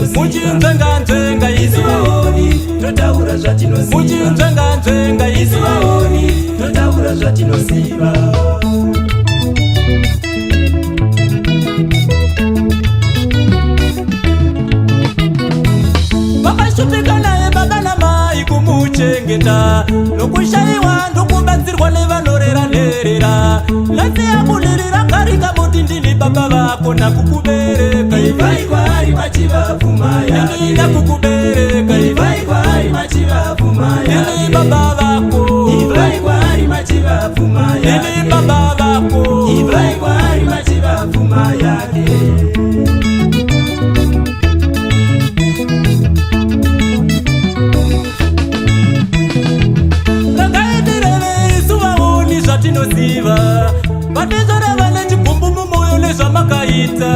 zvatinoziva. Muchinzvenga isivaoni totaura zvatinoziva. Muchinzvenga isivaoni totaura zvatinoziva. vakashupika naye baba namai kumuchengeta nokushaiwa ndokubatsirwa nevanorera nherera nasiya kulirira karika muti ndini baba vako nakukubereka ivai kwaari machivapfuma yake. ndini nakukubereka ivai kwaari machivapfuma yake. ndini baba vako ivai kwaari machivapfuma yake. ndini baba vako ivai kwaari machivapfuma yake. tinoziva vatizoreva nechigumbu mumwoyo nezvamakaita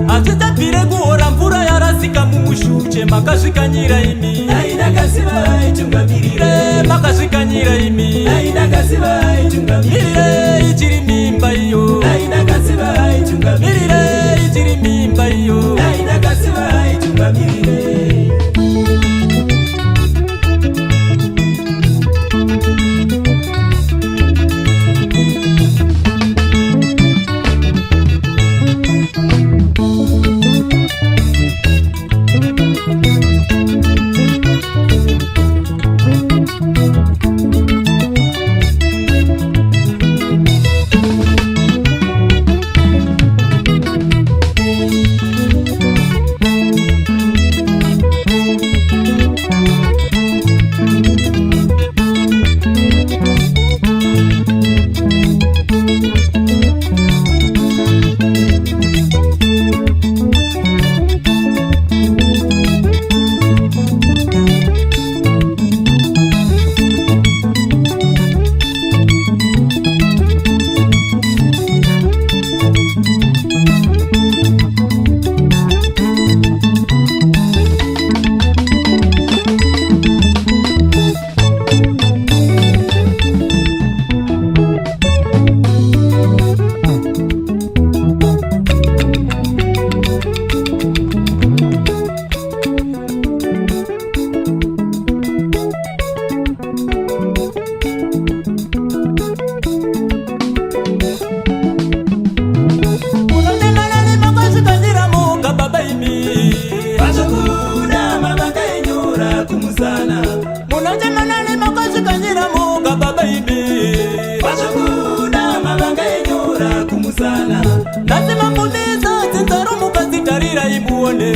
hatitapire kuhora mvura yarasika mumushuche makazvikanyira imi aidakasiva aitungamirire makazvikanyira imi aidakasiva aitungamirire ichiri mimba iyo aidakasiva aitungamirire ichiri mimba iyo aidakasiva aitungamirire. lazima mbuniza zinzaro mukazitarira imuone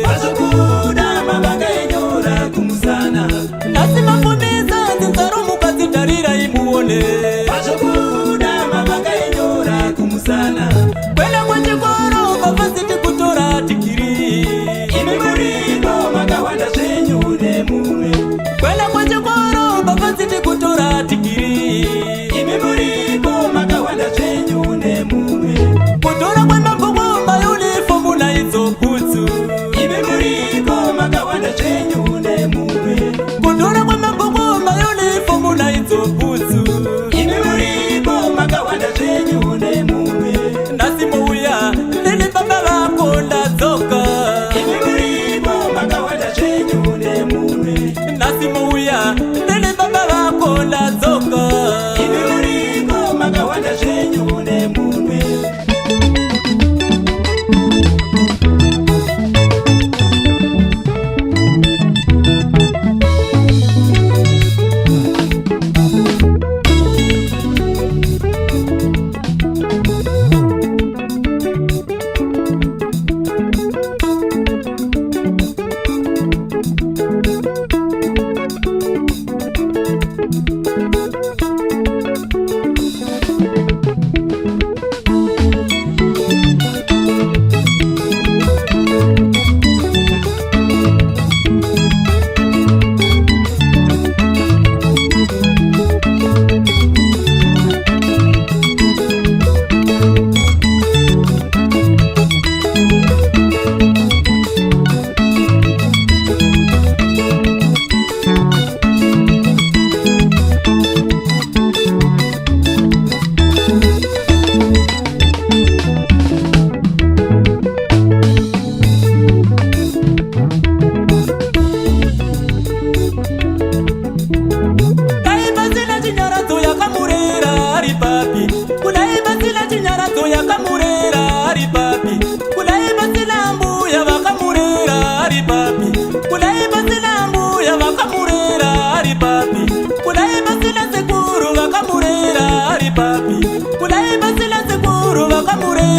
vazokuda mavanga enyora kumusana. lazima mbuniza zinzaro mukazitarira imuone vazokuda mavanga enyora kumusana. kwenda kwechikoro vavhasiti kutora tikiri imi muripo makawanda zvenyu nemume. kwenda kwechikoro vavhasiti kutora tikiri imi muripo makawanda zvenyu nemume. kutora kwemabhuku mayunifomu naidzo bhutsu imi muripo makawanda zvenyu nemume. kutora kwemabhuku mayunifomu naidzo bhutsu imi muripo makawanda zvenyu nemume. ndasimouya ndini baba vako ndadzoka imi muripo makawanda zvenyu nemume. ndasimouya ndini baba vako ndadzoka imi muripo makawanda zvenyu nemume.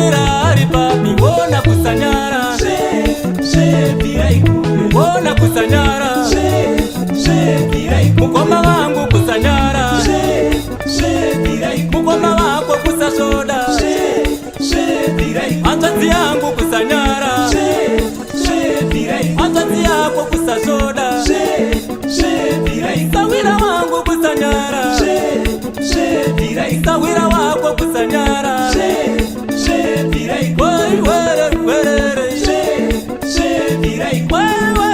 Wira alipapi wona kusanyara wona kusanyara mukoma wangu kusanyara mukoma wako kusasoda anzazi yangu kusanyara anzazi yako kusasoda sawira wangu kusanyara sawira wako kusanyara wai were were wai were